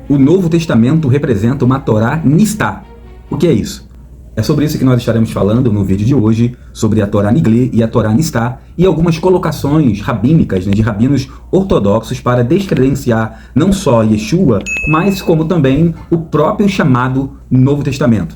o Novo Testamento representa uma Torá Nistá. O que é isso? É sobre isso que nós estaremos falando no vídeo de hoje, sobre a Torá Nigli e a Torá Nistá, e algumas colocações rabínicas, de rabinos ortodoxos para descredenciar não só Yeshua, mas como também o próprio chamado Novo Testamento.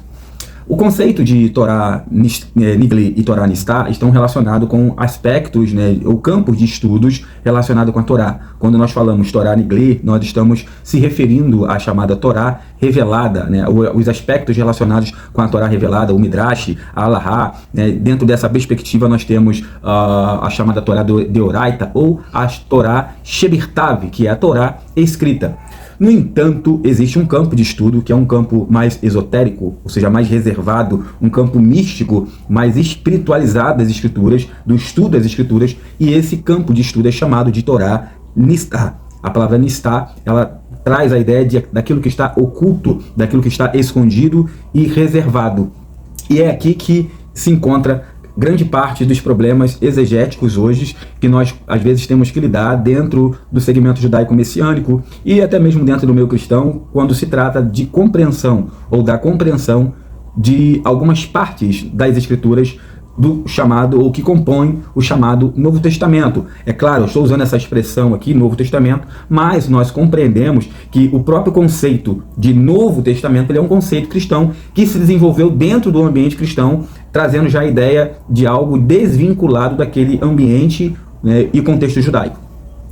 O conceito de Torá Nigli e Torá Nistá estão relacionados com aspectos, ou campos de estudos relacionados com a Torá. Quando nós falamos Torá Nigli, nós estamos se referindo à chamada Torá revelada, os aspectos relacionados com a Torá revelada, o Midrash, a Alahá. Dentro dessa perspectiva nós temos a chamada Torá Deoraita ou a Torá Shebirtav, que é a Torá escrita. No entanto, existe um campo de estudo que é um campo mais esotérico, ou seja, mais reservado, um campo místico, mais espiritualizado das escrituras, do estudo das escrituras, e esse campo de estudo é chamado de Torá Nistá. A palavra Nistá, ela traz a ideia daquilo que está oculto, daquilo que está escondido e reservado. E é aqui que se encontra grande parte dos problemas exegéticos hoje que nós às vezes temos que lidar dentro do segmento judaico-messiânico e até mesmo dentro do meio cristão, quando se trata de compreensão ou da compreensão de algumas partes das escrituras do chamado, ou que compõe o chamado Novo Testamento. É claro, eu estou usando essa expressão aqui, Novo Testamento, mas nós compreendemos que o próprio conceito de Novo Testamento ele é um conceito cristão que se desenvolveu dentro do ambiente cristão, trazendo já a ideia de algo desvinculado daquele ambiente e contexto judaico.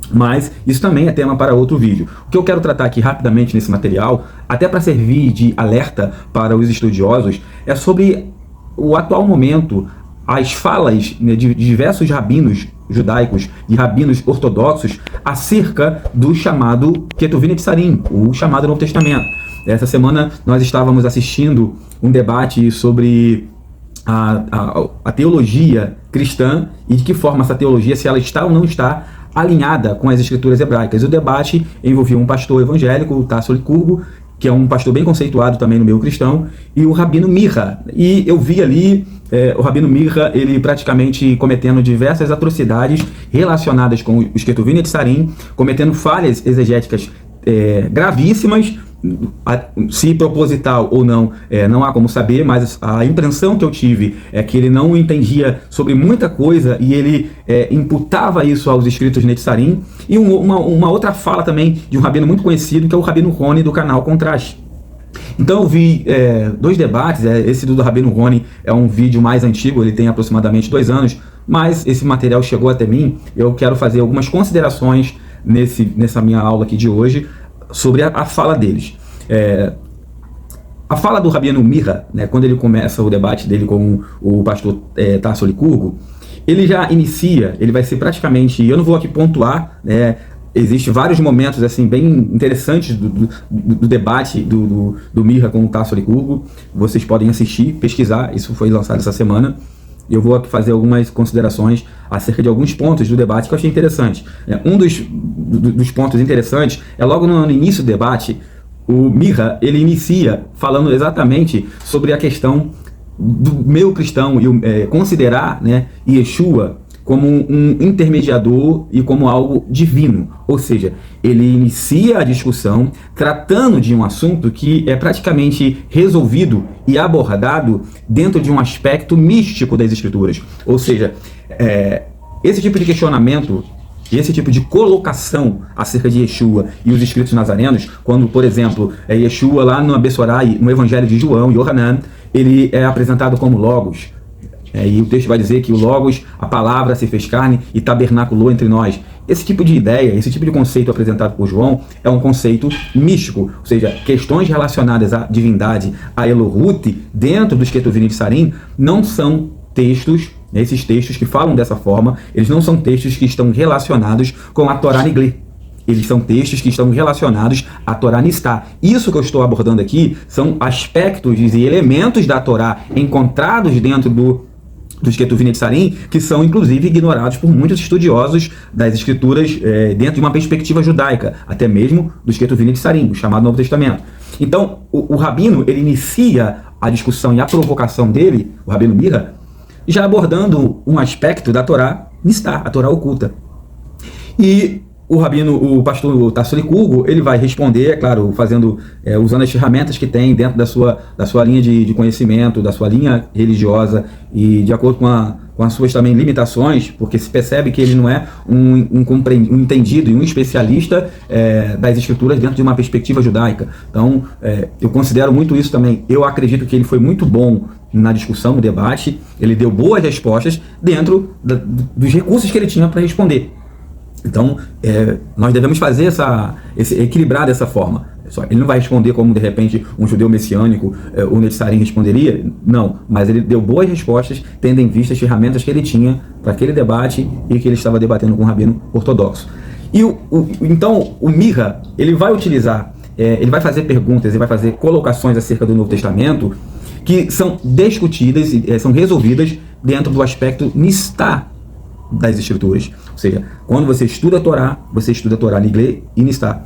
Mas isso também é tema para outro vídeo. O que eu quero tratar aqui rapidamente nesse material, até para servir de alerta para os estudiosos, é sobre o atual momento, as falas de diversos rabinos judaicos e rabinos ortodoxos acerca do chamado Ketuvim Netzarim, o chamado Novo Testamento. Essa semana nós estávamos assistindo um debate sobre a teologia cristã e de que forma essa teologia, se ela está ou não está alinhada com as escrituras hebraicas. O debate envolvia um pastor evangélico, o Tasso Licurgo, que é um pastor bem conceituado também no meio cristão, e o Rabino Mirra. E eu vi ali o Rabino Mirra, ele praticamente cometendo diversas atrocidades relacionadas com os Ketuvim Netzarim, cometendo falhas exegéticas gravíssimas, se proposital ou não, não há como saber, mas a impressão que eu tive é que ele não entendia sobre muita coisa e ele imputava isso aos escritos Netzarim. E uma outra fala também de um rabino muito conhecido, que é o Rabino Roni, do canal Contraste. Então eu vi dois debates. Esse do Rabino Roni é um vídeo mais antigo, ele tem aproximadamente 2 anos, mas esse material chegou até mim. Eu quero fazer algumas considerações nessa minha aula aqui de hoje sobre a fala deles. A fala do Rabino Mirra, quando ele começa o debate dele com o pastor Tasso Licurgo, ele já inicia, ele vai ser praticamente, eu não vou aqui pontuar, existem vários momentos assim bem interessantes do debate do Mirra com o Tasso Licurgo. Vocês podem assistir, pesquisar, isso foi lançado essa semana. Eu vou aqui fazer algumas considerações acerca de alguns pontos do debate que eu achei interessante. Um dos pontos interessantes é logo no início do debate, o Mirra, ele inicia falando exatamente sobre a questão do meio cristão e considerar Yeshua como um intermediador e como algo divino. Ou seja, ele inicia a discussão tratando de um assunto que é praticamente resolvido e abordado dentro de um aspecto místico das escrituras. Ou seja, esse tipo de questionamento, esse tipo de colocação acerca de Yeshua e os escritos nazarenos, quando, por exemplo, Yeshua lá no Abessorai, no Evangelho de João, Yohanan, ele é apresentado como Logos. E o texto vai dizer que o Logos, a palavra, se fez carne e tabernaculou entre nós. Esse tipo de ideia, esse tipo de conceito apresentado por João é um conceito místico, ou seja, questões relacionadas à divindade, a Elohut, dentro dos Ketuvim Netzarim, não são textos, esses textos que falam dessa forma, eles não são textos que estão relacionados com a Torá Nigli. Eles são textos que estão relacionados à Torá Nistá. Isso que eu estou abordando aqui são aspectos e elementos da Torá encontrados dentro dos Ketuvim Netzarim, que são inclusive ignorados por muitos estudiosos das escrituras dentro de uma perspectiva judaica, até mesmo dos Ketuvim Netzarim, o chamado Novo Testamento. Então, o Rabino, ele inicia a discussão e a provocação dele, o Rabino Mirra, já abordando um aspecto da Torá Nistá, a Torá oculta. E o pastor Tasso Licurgo, ele vai responder, é claro, usando as ferramentas que tem dentro da sua linha de conhecimento, da sua linha religiosa e de acordo com as suas também limitações, porque se percebe que ele não é um entendido e um especialista das escrituras dentro de uma perspectiva judaica. Então, eu considero muito isso também. Eu acredito que ele foi muito bom na discussão, no debate, ele deu boas respostas dentro dos recursos que ele tinha para responder. Então, nós devemos fazer equilibrar dessa forma. Ele não vai responder como, de repente, um judeu messiânico, o Netzarim responderia, não, mas ele deu boas respostas, tendo em vista as ferramentas que ele tinha para aquele debate e que ele estava debatendo com um rabino ortodoxo. Então, o Mirra, ele vai utilizar, ele vai fazer perguntas, ele vai fazer colocações acerca do Novo Testamento que são discutidas, são resolvidas dentro do aspecto nistá das escrituras. Ou seja, quando você estuda a Torá Niglé e Nistá.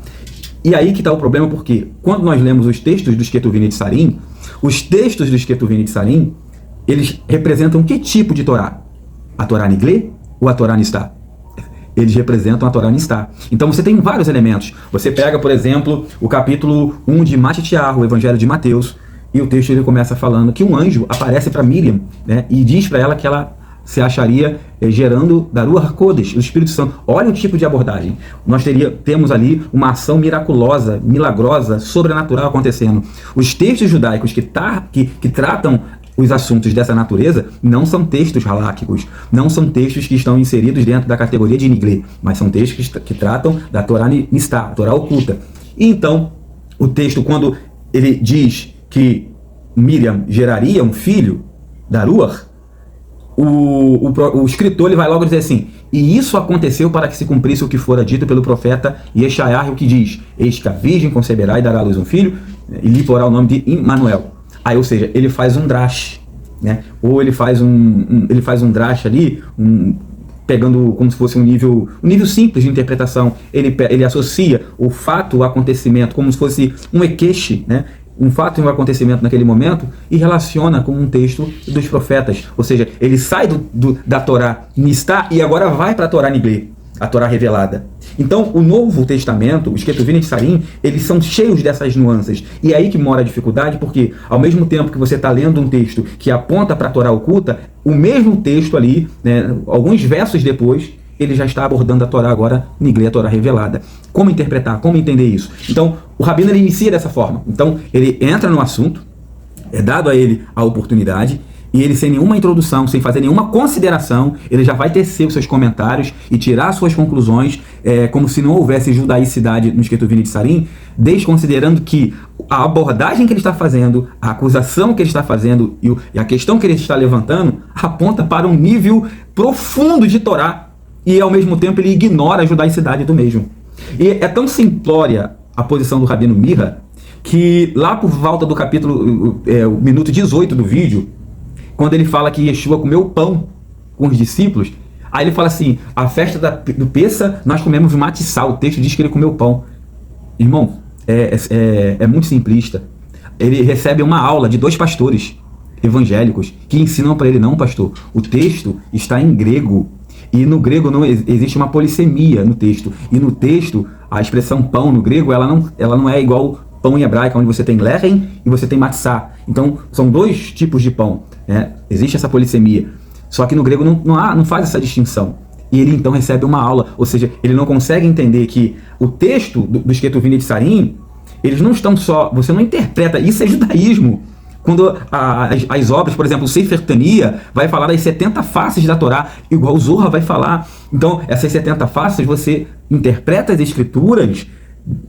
E aí que está o problema, porque quando nós lemos os textos dos Ketuvim Netzarim, os textos dos Ketuvim Netzarim, eles representam que tipo de Torá? A Torá Niglé ou a Torá Nistá? Eles representam a Torá Nistá. Então você tem vários elementos. Você pega, por exemplo, o capítulo 1 de Matitiah, o Evangelho de Mateus, e o texto ele começa falando que um anjo aparece para Miriam, né, e diz para ela que ela se acharia gerando da Ruach HaKodesh, o Espírito Santo. Olha o tipo de abordagem. Nós temos ali uma ação miraculosa, milagrosa, sobrenatural acontecendo. Os textos judaicos que tratam os assuntos dessa natureza não são textos haláquicos, não são textos que estão inseridos dentro da categoria de Niglé, mas são textos que tratam da Torá Nistá, a Torá oculta. E então, o texto, quando ele diz que Miriam geraria um filho da Ruach, o escritor ele vai logo dizer assim: e isso aconteceu para que se cumprisse o que fora dito pelo profeta Yeshaiah, o que diz: eis que a virgem conceberá e dará à luz um filho, e lhe porá o nome de Immanuel. Aí, ou seja, ele faz um drash, né? Ou ele faz um drash ali, pegando como se fosse um nível simples de interpretação. Ele associa o fato, o acontecimento, como se fosse um equeche, né? Um fato e um acontecimento naquele momento e relaciona com um texto dos profetas. Ou seja, ele sai da Torá Nistá e agora vai para a Torá Niglé, a Torá revelada. Então, o Novo Testamento, os Ketuvim Netzarim, eles são cheios dessas nuances. E é aí que mora a dificuldade, porque ao mesmo tempo que você está lendo um texto que aponta para a Torá oculta, o mesmo texto ali, né, alguns versos depois, ele já está abordando a Torá agora, Niglé, a Torá revelada. Como interpretar, como entender isso? Então, o rabino ele inicia dessa forma. Então, ele entra no assunto, é dado a ele a oportunidade, e ele, sem nenhuma introdução, sem fazer nenhuma consideração, ele já vai tecer os seus comentários e tirar suas conclusões, como se não houvesse judaicidade nos Ketuvim Netzarim, desconsiderando que a abordagem que ele está fazendo, a acusação que ele está fazendo e a questão que ele está levantando aponta para um nível profundo de Torá, e ao mesmo tempo ele ignora a judaicidade do mesmo. E é tão simplória a posição do rabino Mirra, que lá por volta do capítulo, o minuto 18 do vídeo, quando ele fala que Yeshua comeu pão com os discípulos, aí ele fala assim: a festa do Pessa nós comemos matissá, o texto diz que ele comeu pão. Irmão, é muito simplista. Ele recebe uma aula de 2 pastores evangélicos que ensinam para ele: não, pastor, o texto está em grego. E no grego não existe uma polissemia no texto. E no texto, a expressão pão no grego, ela não é igual pão em hebraico, onde você tem lechem e você tem matzá. Então, são 2 tipos de pão, né? Existe essa polissemia. Só que no grego não faz essa distinção. E ele então recebe uma aula. Ou seja, ele não consegue entender que o texto dos Ketuvim Netzarim, eles não estão só... Você não interpreta, isso é judaísmo. Quando as obras, por exemplo, o Sefer Tania vai falar das 70 faces da Torá, igual o Zohar vai falar. Então, essas 70 faces, você interpreta as escrituras,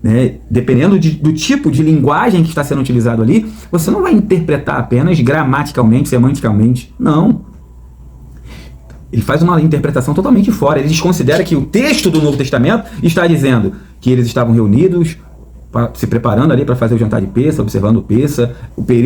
né, dependendo do tipo de linguagem que está sendo utilizado ali, você não vai interpretar apenas gramaticalmente, semanticamente. Não. Ele faz uma interpretação totalmente fora. Ele desconsidera que o texto do Novo Testamento está dizendo que eles estavam reunidos, se preparando ali para fazer o jantar de Pessa, observando o Pessa.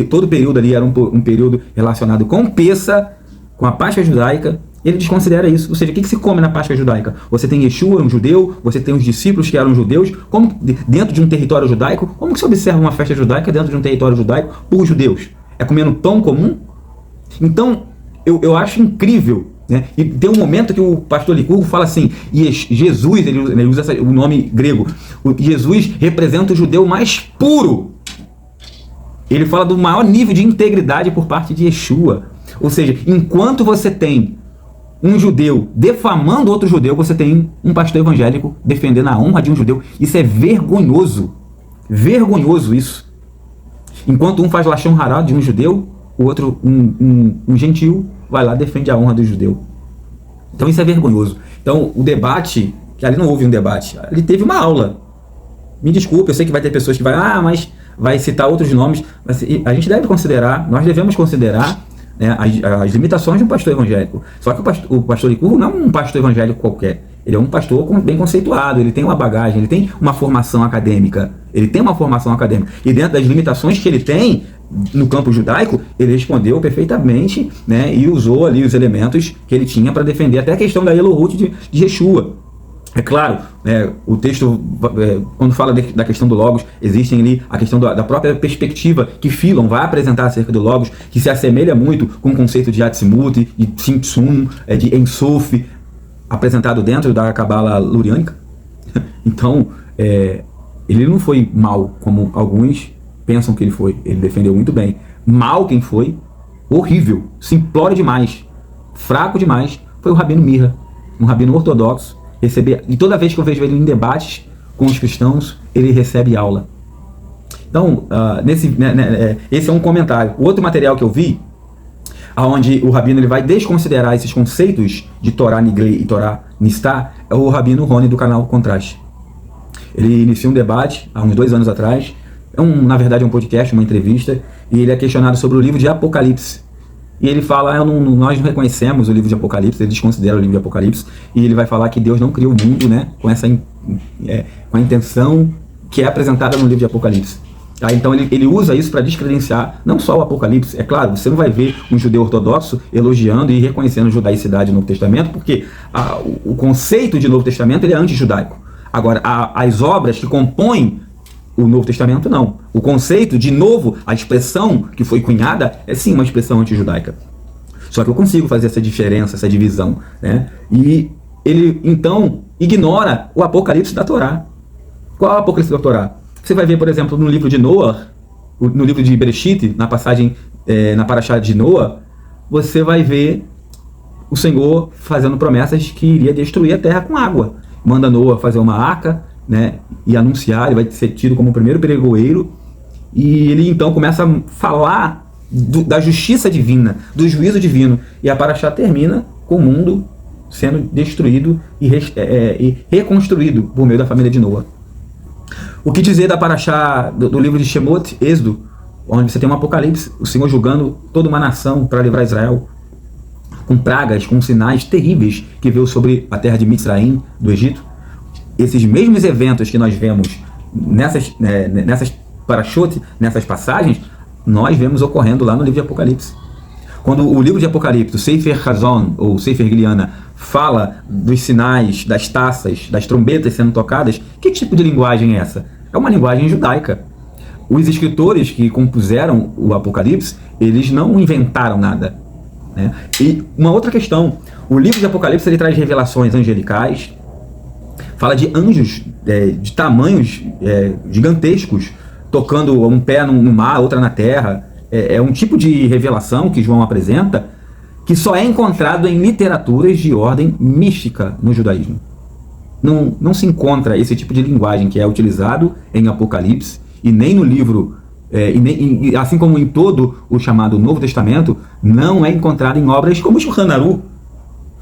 Todo o período ali era um período relacionado com Pessa, com a Páscoa judaica. Ele desconsidera isso. Ou seja, o que se come na Páscoa judaica? Você tem Yeshua, um judeu, você tem os discípulos que eram judeus, como dentro de um território judaico. Como que se observa uma festa judaica dentro de um território judaico por judeus? É comendo pão comum? Então, eu acho incrível né? E tem um momento que o pastor Licurgo fala assim, e Jesus, ele usa o nome grego, Jesus representa o judeu mais puro. Ele fala do maior nível de integridade por parte de Yeshua. Ou seja, enquanto você tem um judeu defamando outro judeu, você tem um pastor evangélico defendendo a honra de um judeu. Isso é vergonhoso. Vergonhoso isso. Enquanto um faz lashon hará de um judeu, o outro, um gentil, vai lá e defende a honra do judeu. Então isso é vergonhoso. Então o debate, que ali não houve um debate, ali teve uma aula. Me desculpe, eu sei que vai ter pessoas que mas vai citar outros nomes, mas a gente deve considerar, nós devemos considerar, né, as limitações de um pastor evangélico. Só que o pastor Licurgo não é um pastor evangélico qualquer. Ele é um pastor bem conceituado, ele tem uma bagagem, ele tem uma formação acadêmica. E dentro das limitações que ele tem no campo judaico, ele respondeu perfeitamente, né, e usou ali os elementos que ele tinha para defender até a questão da Elohut de Yeshua. É claro, o texto, quando fala da questão do Logos, existem ali a questão da própria perspectiva que Philon vai apresentar acerca do Logos, que se assemelha muito com o conceito de Atzimut, de Tzimtzum, de Ensof, apresentado dentro da Cabala luriânica. Então, ele não foi mal, como alguns pensam que ele foi. Ele defendeu muito bem. Mal quem foi, horrível, simplório demais, fraco demais, foi o Rabino Mirra, um rabino ortodoxo. E toda vez que eu vejo ele em debates com os cristãos, ele recebe aula. Então, esse é um comentário. O outro material que eu vi, onde o rabino ele vai desconsiderar esses conceitos de Torá Nigle e Torá Nistá, é o rabino Rony do canal Contraste. Ele inicia um debate há uns 2 anos atrás, na verdade é um podcast, uma entrevista, e ele é questionado sobre o livro de Apocalipse. E ele fala, nós não reconhecemos o livro de Apocalipse, ele desconsidera o livro de Apocalipse, e ele vai falar que Deus não criou o mundo, né, com a intenção que é apresentada no livro de Apocalipse. Então ele usa isso para descredenciar não só o Apocalipse. É claro, você não vai ver um judeu ortodoxo elogiando e reconhecendo a judaicidade no Novo Testamento, porque o conceito de Novo Testamento ele é anti-judaico. Agora, as obras que compõem o Novo Testamento, não. O conceito, de novo, a expressão que foi cunhada é sim uma expressão anti-judaica. Só que eu consigo fazer essa diferença, essa divisão, né? E ele, então, ignora o Apocalipse da Torá. Qual é o Apocalipse da Torá? Você vai ver, por exemplo, no livro de Noah, no livro de Bereshit, na passagem, na Parashá de Noah, você vai ver o Senhor fazendo promessas que iria destruir a terra com água. Manda Noah fazer uma arca, né, e anunciar, ele vai ser tido como o primeiro pregoeiro, e ele então começa a falar da justiça divina, do juízo divino, e a Parashá termina com o mundo sendo destruído e reconstruído por meio da família de Noah. O que dizer da Parashá do livro de Shemot, Êxodo, onde você tem um Apocalipse, o Senhor julgando toda uma nação para livrar Israel, com pragas, com sinais terríveis que veio sobre a terra de Mitzraim, do Egito. Esses mesmos eventos que nós vemos nessas parashot, nessas passagens, nós vemos ocorrendo lá no livro de Apocalipse. Quando o livro de Apocalipse, o Sefer Hazon, ou Sefer Giliana, fala dos sinais, das taças, das trombetas sendo tocadas, que tipo de linguagem é essa? É uma linguagem judaica. Os escritores que compuseram o Apocalipse, eles não inventaram nada, né? E uma outra questão, o livro de Apocalipse ele traz revelações angelicais, fala de anjos de tamanhos gigantescos, tocando um pé no mar, outra na terra. É um tipo de revelação que João apresenta, que só é encontrado em literaturas de ordem mística no judaísmo. Não se encontra esse tipo de linguagem que é utilizado em Apocalipse, e nem no livro, assim como em todo o chamado Novo Testamento, não é encontrado em obras como Shulchan Aruch.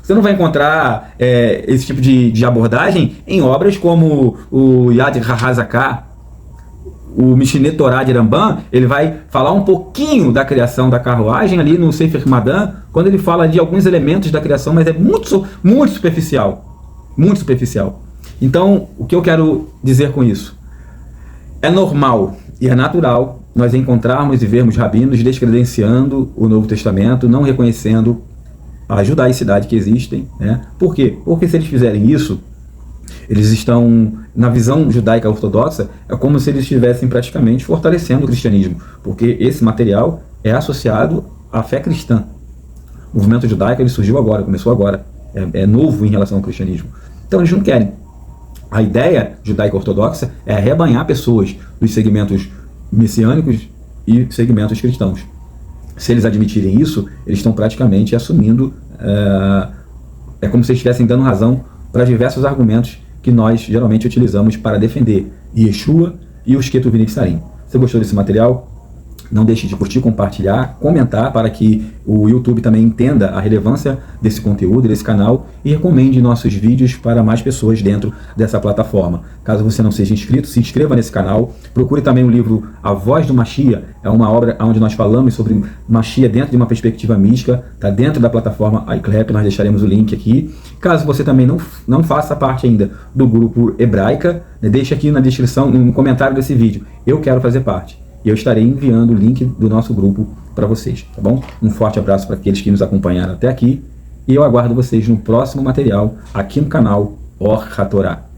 Você não vai encontrar esse tipo de abordagem em obras como o Yad HaZaká, o Mishneh Torah de Rambam. Ele vai falar um pouquinho da criação da carruagem ali no Sefer Madan, quando ele fala de alguns elementos da criação, mas é muito, muito superficial. Muito superficial. Então, o que eu quero dizer com isso? É normal e é natural nós encontrarmos e vermos rabinos descredenciando o Novo Testamento, não reconhecendo a judaicidade que existem, né? Por quê? Porque se eles fizerem isso, eles estão, na visão judaica ortodoxa, é como se eles estivessem praticamente fortalecendo o cristianismo, porque esse material é associado à fé cristã. O movimento judaico ele surgiu agora, começou agora, é novo em relação ao cristianismo. Então eles não querem. A ideia judaico-ortodoxa é arrebanhar pessoas dos segmentos messiânicos e segmentos cristãos. Se eles admitirem isso, eles estão praticamente assumindo, é como se estivessem dando razão para diversos argumentos que nós geralmente utilizamos para defender Yeshua e os Ketuvim Netzarim. Você gostou desse material? Não deixe de curtir, compartilhar, comentar para que o YouTube também entenda a relevância desse conteúdo, desse canal e recomende nossos vídeos para mais pessoas dentro dessa plataforma. Caso você não seja inscrito, se inscreva nesse canal. Procure também o livro A Voz do Mashiach, é uma obra onde nós falamos sobre Mashiach dentro de uma perspectiva mística, está dentro da plataforma iClap, nós deixaremos o link aqui. Caso você também não faça parte ainda do grupo Hebraica, deixe aqui na descrição, no comentário desse vídeo, eu quero fazer parte. E eu estarei enviando o link do nosso grupo para vocês, tá bom? Um forte abraço para aqueles que nos acompanharam até aqui e eu aguardo vocês no próximo material aqui no canal Or HaTorah.